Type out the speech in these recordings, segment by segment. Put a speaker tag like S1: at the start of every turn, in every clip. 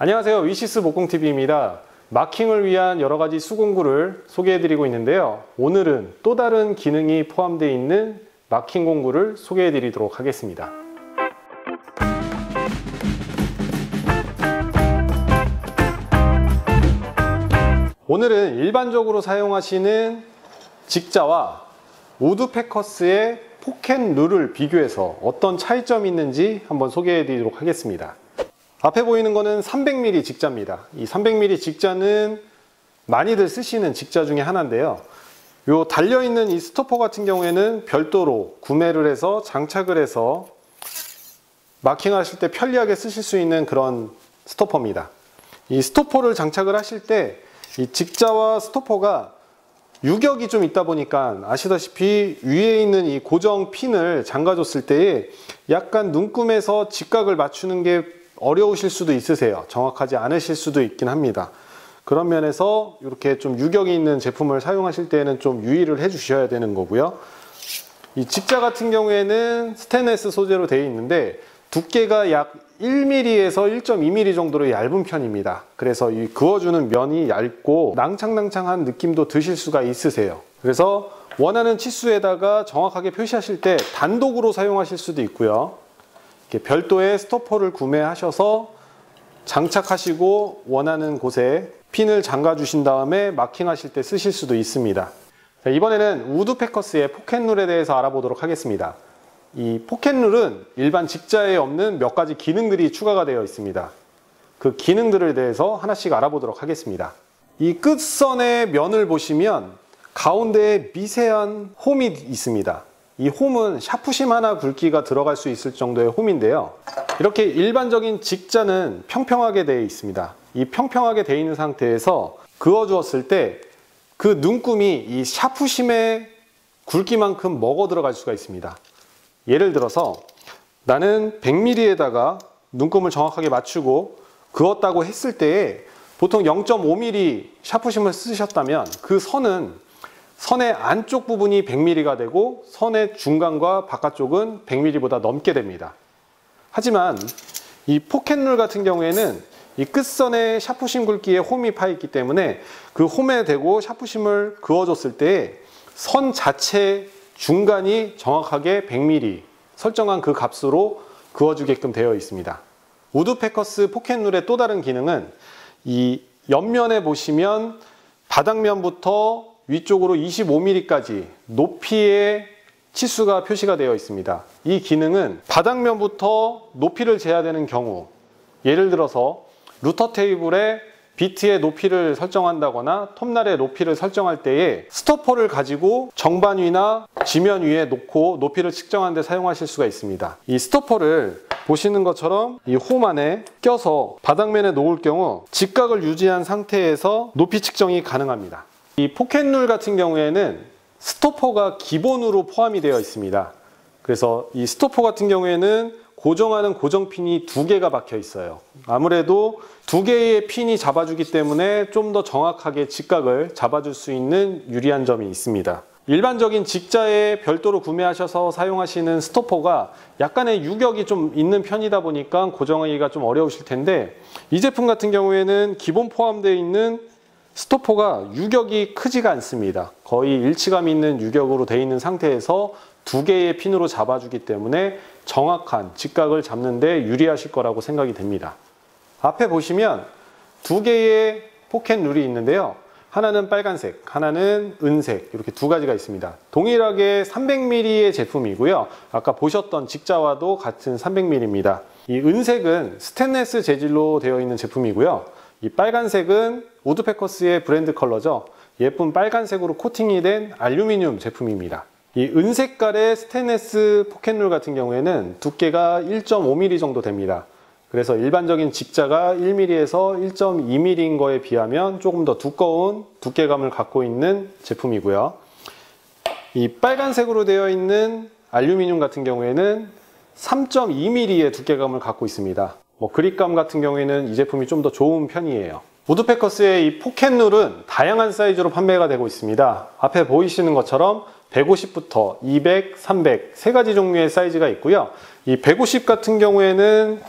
S1: 안녕하세요. 위시스 목공TV입니다. 마킹을 위한 여러가지 수공구를 소개해드리고 있는데요. 오늘은 또 다른 기능이 포함되어 있는 마킹 공구를 소개해드리도록 하겠습니다. 오늘은 일반적으로 사용하시는 직자와 우드패커스의 포켓 룰을 비교해서 어떤 차이점이 있는지 한번 소개해드리도록 하겠습니다. 앞에 보이는 거는 300mm 직자입니다. 이 300mm 직자는 많이들 쓰시는 직자 중에 하나인데요. 요 달려있는 이 스토퍼 같은 경우에는 별도로 구매를 해서 장착을 해서 마킹하실 때 편리하게 쓰실 수 있는 그런 스토퍼입니다. 이 스토퍼를 장착을 하실 때 이 직자와 스토퍼가 유격이 좀 있다 보니까 아시다시피 위에 있는 이 고정 핀을 잠가줬을 때에 약간 눈금에서 직각을 맞추는 게 어려우실 수도 있으세요. 정확하지 않으실 수도 있긴 합니다. 그런 면에서 이렇게 좀 유격이 있는 제품을 사용하실 때에는 좀 유의를 해 주셔야 되는 거고요. 이 직자 같은 경우에는 스테인리스 소재로 되어 있는데 두께가 약 1mm에서 1.2mm 정도로 얇은 편입니다. 그래서 이 그어주는 면이 얇고 낭창낭창한 느낌도 드실 수가 있으세요. 그래서 원하는 치수에다가 정확하게 표시하실 때 단독으로 사용하실 수도 있고요. 이렇게 별도의 스토퍼를 구매하셔서 장착하시고 원하는 곳에 핀을 잠가 주신 다음에 마킹하실 때 쓰실 수도 있습니다. 자, 이번에는 우드패커스의 포켓룰에 대해서 알아보도록 하겠습니다. 이 포켓룰은 일반 직자에 없는 몇 가지 기능들이 추가가 되어 있습니다. 그 기능들에 대해서 하나씩 알아보도록 하겠습니다. 이 끝선의 면을 보시면 가운데에 미세한 홈이 있습니다. 이 홈은 샤프심 하나 굵기가 들어갈 수 있을 정도의 홈인데요. 이렇게 일반적인 직자는 평평하게 되어 있습니다. 이 평평하게 되어 있는 상태에서 그어 주었을 때 그 눈금이 이 샤프심의 굵기만큼 먹어 들어갈 수가 있습니다. 예를 들어서 나는 100mm에다가 눈금을 정확하게 맞추고 그었다고 했을 때에 보통 0.5mm 샤프심을 쓰셨다면 그 선의 안쪽 부분이 100mm가 되고 선의 중간과 바깥쪽은 100mm보다 넘게 됩니다. 하지만 이 포켓룰 같은 경우에는 이 끝선에 샤프심 굵기에 홈이 파 있기 때문에 그 홈에 대고 샤프심을 그어줬을 때 선 자체 중간이 정확하게 100mm 설정한 그 값으로 그어주게끔 되어 있습니다. 우드패커스 포켓룰의 또 다른 기능은 이 옆면에 보시면 바닥면부터 위쪽으로 25mm까지 높이의 치수가 표시가 되어 있습니다. 이 기능은 바닥면부터 높이를 재야 되는 경우, 예를 들어서 루터 테이블에 비트의 높이를 설정한다거나 톱날의 높이를 설정할 때에 스토퍼를 가지고 정반 위나 지면 위에 놓고 높이를 측정하는 데 사용하실 수가 있습니다. 이 스토퍼를 보시는 것처럼 이 홈 안에 껴서 바닥면에 놓을 경우 직각을 유지한 상태에서 높이 측정이 가능합니다. 이 포켓룰 같은 경우에는 스토퍼가 기본으로 포함이 되어 있습니다. 그래서 이 스토퍼 같은 경우에는 고정하는 고정핀이 2개가 박혀 있어요. 아무래도 2개의 핀이 잡아주기 때문에 좀 더 정확하게 직각을 잡아줄 수 있는 유리한 점이 있습니다. 일반적인 직자에 별도로 구매하셔서 사용하시는 스토퍼가 약간의 유격이 좀 있는 편이다 보니까 고정하기가 좀 어려우실 텐데 이 제품 같은 경우에는 기본 포함되어 있는 스토퍼가 유격이 크지가 않습니다. 거의 일치감 있는 유격으로 되어 있는 상태에서 2개의 핀으로 잡아주기 때문에 정확한 직각을 잡는 데 유리하실 거라고 생각이 됩니다. 앞에 보시면 2개의 포켓 룰이 있는데요. 하나는 빨간색, 하나는 은색, 이렇게 2가지가 있습니다. 동일하게 300mm의 제품이고요. 아까 보셨던 직자와도 같은 300mm입니다. 이 은색은 스테인리스 재질로 되어 있는 제품이고요. 이 빨간색은 우드패커스의 브랜드 컬러죠. 예쁜 빨간색으로 코팅이 된 알루미늄 제품입니다. 이 은색깔의 스테인리스 포켓룰 같은 경우에는 두께가 1.5mm 정도 됩니다. 그래서 일반적인 직자가 1mm에서 1.2mm인 거에 비하면 조금 더 두꺼운 두께감을 갖고 있는 제품이고요. 이 빨간색으로 되어 있는 알루미늄 같은 경우에는 3.2mm의 두께감을 갖고 있습니다. 그립감 같은 경우에는 이 제품이 좀 더 좋은 편이에요. 우드패커스의 이 포켓룰은 다양한 사이즈로 판매가 되고 있습니다. 앞에 보이시는 것처럼 150부터 200, 300 세 가지 종류의 사이즈가 있고요. 이 150 같은 경우에는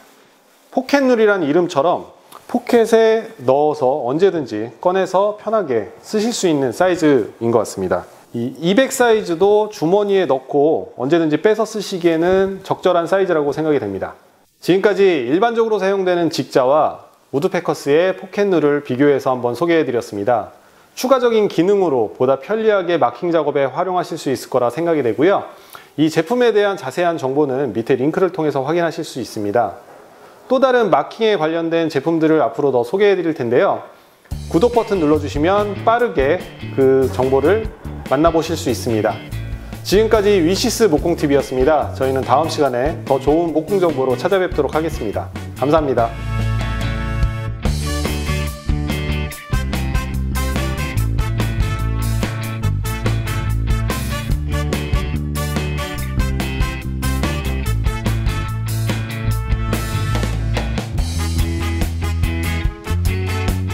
S1: 포켓룰이라는 이름처럼 포켓에 넣어서 언제든지 꺼내서 편하게 쓰실 수 있는 사이즈인 것 같습니다. 이 200 사이즈도 주머니에 넣고 언제든지 빼서 쓰시기에는 적절한 사이즈라고 생각이 됩니다. 지금까지 일반적으로 사용되는 직자와 우드패커스의 포켓룰을 비교해서 한번 소개해 드렸습니다. 추가적인 기능으로 보다 편리하게 마킹 작업에 활용하실 수 있을 거라 생각이 되고요. 이 제품에 대한 자세한 정보는 밑에 링크를 통해서 확인하실 수 있습니다. 또 다른 마킹에 관련된 제품들을 앞으로 더 소개해 드릴 텐데요. 구독 버튼 눌러주시면 빠르게 그 정보를 만나보실 수 있습니다. 지금까지 위시스 목공TV였습니다. 저희는 다음 시간에 더 좋은 목공 정보로 찾아뵙도록 하겠습니다. 감사합니다.